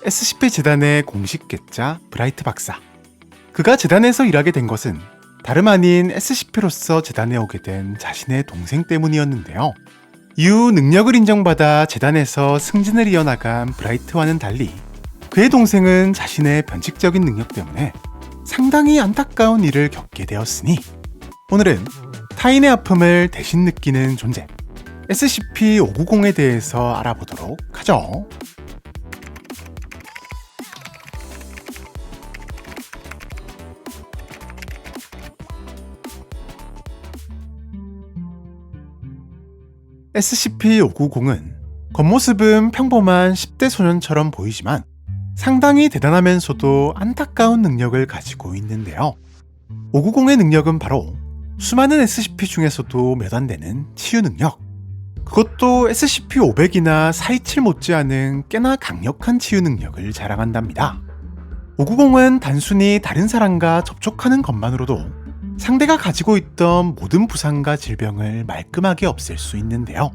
SCP 재단의 공식 계자 브라이트 박사. 그가 재단에서 일하게 된 것은 다름 아닌 SCP로서 재단에 오게 된 자신의 동생 때문이었는데요. 이후 능력을 인정받아 재단에서 승진을 이어나간 브라이트와는 달리 그의 동생은 자신의 변칙적인 능력 때문에 상당히 안타까운 일을 겪게 되었으니 오늘은 타인의 아픔을 대신 느끼는 존재 SCP-590에 대해서 알아보도록 하죠. SCP-590은 겉모습은 평범한 10대 소년처럼 보이지만 상당히 대단하면서도 안타까운 능력을 가지고 있는데요. 590의 능력은 바로 수많은 SCP 중에서도 몇 안 되는 치유 능력. 그것도 SCP-500이나 427 못지않은 꽤나 강력한 치유 능력을 자랑한답니다. 590은 단순히 다른 사람과 접촉하는 것만으로도 상대가 가지고 있던 모든 부상과 질병을 말끔하게 없앨 수 있는데요.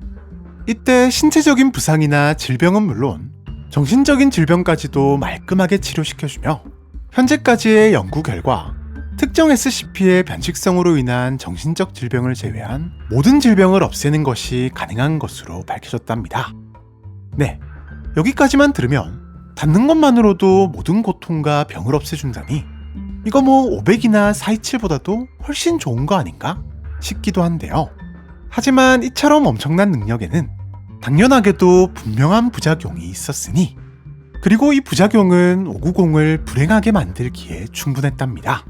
이때 신체적인 부상이나 질병은 물론 정신적인 질병까지도 말끔하게 치료시켜주며 현재까지의 연구 결과 특정 SCP의 변칙성으로 인한 정신적 질병을 제외한 모든 질병을 없애는 것이 가능한 것으로 밝혀졌답니다. 네, 여기까지만 들으면 닿는 것만으로도 모든 고통과 병을 없애준다니 이거 500이나 427보다도 훨씬 좋은 거 아닌가 싶기도 한데요. 하지만 이처럼 엄청난 능력에는 당연하게도 분명한 부작용이 있었으니 그리고 이 부작용은 590을 불행하게 만들기에 충분했답니다.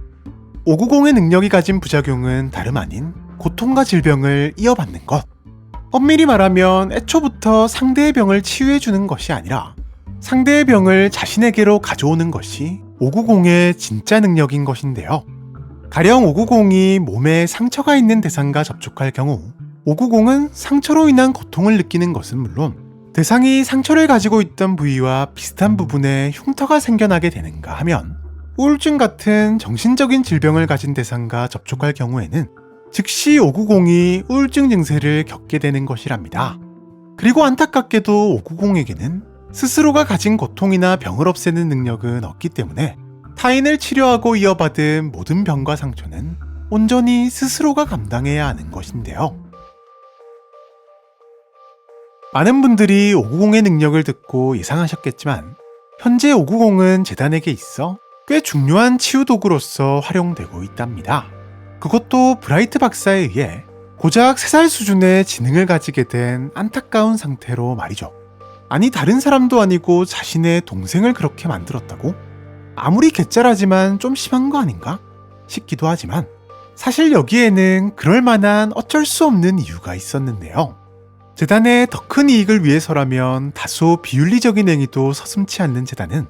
590의 능력이 가진 부작용은 다름 아닌 고통과 질병을 이어받는 것. 엄밀히 말하면 애초부터 상대의 병을 치유해주는 것이 아니라 상대의 병을 자신에게로 가져오는 것이 590의 진짜 능력인 것인데요. 가령 590이 몸에 상처가 있는 대상과 접촉할 경우 590은 상처로 인한 고통을 느끼는 것은 물론 대상이 상처를 가지고 있던 부위와 비슷한 부분에 흉터가 생겨나게 되는가 하면 우울증 같은 정신적인 질병을 가진 대상과 접촉할 경우에는 즉시 590이 우울증 증세를 겪게 되는 것이랍니다. 그리고 안타깝게도 590에게는 스스로가 가진 고통이나 병을 없애는 능력은 없기 때문에 타인을 치료하고 이어받은 모든 병과 상처는 온전히 스스로가 감당해야 하는 것인데요. 많은 분들이 590의 능력을 듣고 예상하셨겠지만 현재 590은 재단에게 있어 꽤 중요한 치유 도구로서 활용되고 있답니다. 그것도 브라이트 박사에 의해 고작 3살 수준의 지능을 가지게 된 안타까운 상태로 말이죠. 아니 다른 사람도 아니고 자신의 동생을 그렇게 만들었다고? 아무리 개짜라지만 좀 심한 거 아닌가? 싶기도 하지만 사실 여기에는 그럴 만한 어쩔 수 없는 이유가 있었는데요. 재단의 더 큰 이익을 위해서라면 다소 비윤리적인 행위도 서슴지 않는 재단은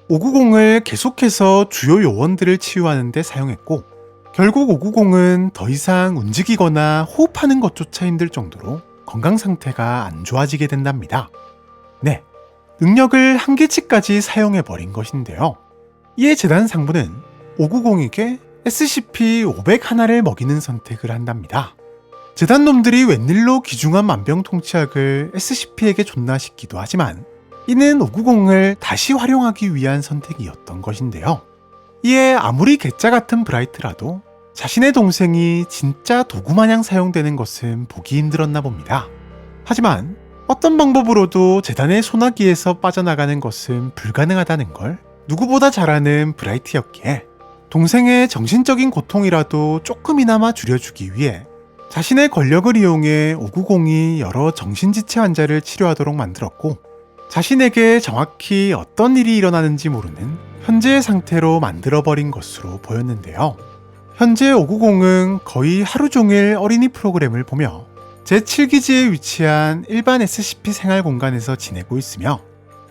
590을 계속해서 주요 요원들을 치유하는 데 사용했고 결국 590은 더 이상 움직이거나 호흡하는 것조차 힘들 정도로 건강 상태가 안 좋아지게 된답니다. 네, 능력을 한계치까지 사용해버린 것인데요. 이에 재단 상부는 590에게 SCP-500 하나를 먹이는 선택을 한답니다. 재단 놈들이 웬일로 귀중한 만병통치약을 SCP에게 줬나 싶기도 하지만 이는 590을 다시 활용하기 위한 선택이었던 것인데요. 이에 아무리 개짜 같은 브라이트라도 자신의 동생이 진짜 도구마냥 사용되는 것은 보기 힘들었나 봅니다. 하지만 어떤 방법으로도 재단의 소나기에서 빠져나가는 것은 불가능하다는 걸 누구보다 잘 아는 브라이트였기에 동생의 정신적인 고통이라도 조금이나마 줄여주기 위해 자신의 권력을 이용해 590이 여러 정신지체 환자를 치료하도록 만들었고 자신에게 정확히 어떤 일이 일어나는지 모르는 현재의 상태로 만들어버린 것으로 보였는데요. 현재 590은 거의 하루 종일 어린이 프로그램을 보며 제7기지에 위치한 일반 SCP 생활 공간에서 지내고 있으며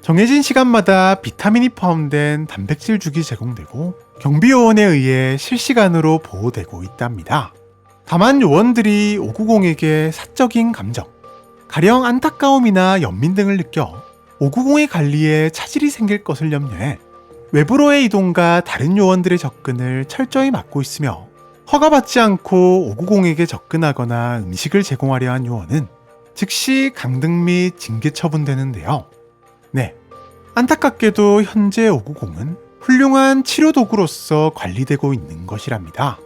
정해진 시간마다 비타민이 포함된 단백질 죽이 제공되고 경비요원에 의해 실시간으로 보호되고 있답니다. 다만 요원들이 590에게 사적인 감정, 가령 안타까움이나 연민 등을 느껴 590의 관리에 차질이 생길 것을 염려해 외부로의 이동과 다른 요원들의 접근을 철저히 막고 있으며 허가받지 않고 590에게 접근하거나 음식을 제공하려 한 요원은 즉시 강등 및 징계 처분되는데요. 네, 안타깝게도 현재 590은 훌륭한 치료 도구로서 관리되고 있는 것이랍니다.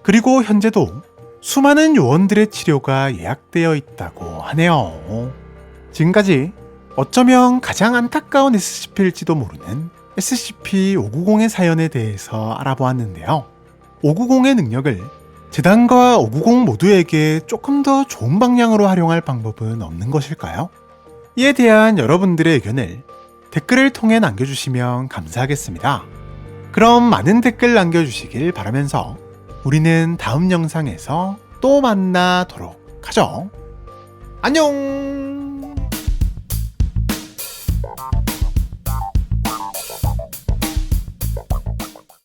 그리고 현재도 수많은 요원들의 치료가 예약되어 있다고 하네요. 지금까지 어쩌면 가장 안타까운 SCP일지도 모르는 SCP-590의 사연에 대해서 알아보았는데요. 590의 능력을 재단과 590 모두에게 조금 더 좋은 방향으로 활용할 방법은 없는 것일까요? 이에 대한 여러분들의 의견을 댓글을 통해 남겨주시면 감사하겠습니다. 그럼 많은 댓글 남겨주시길 바라면서 우리는 다음 영상에서 또 만나도록 하죠. 안녕!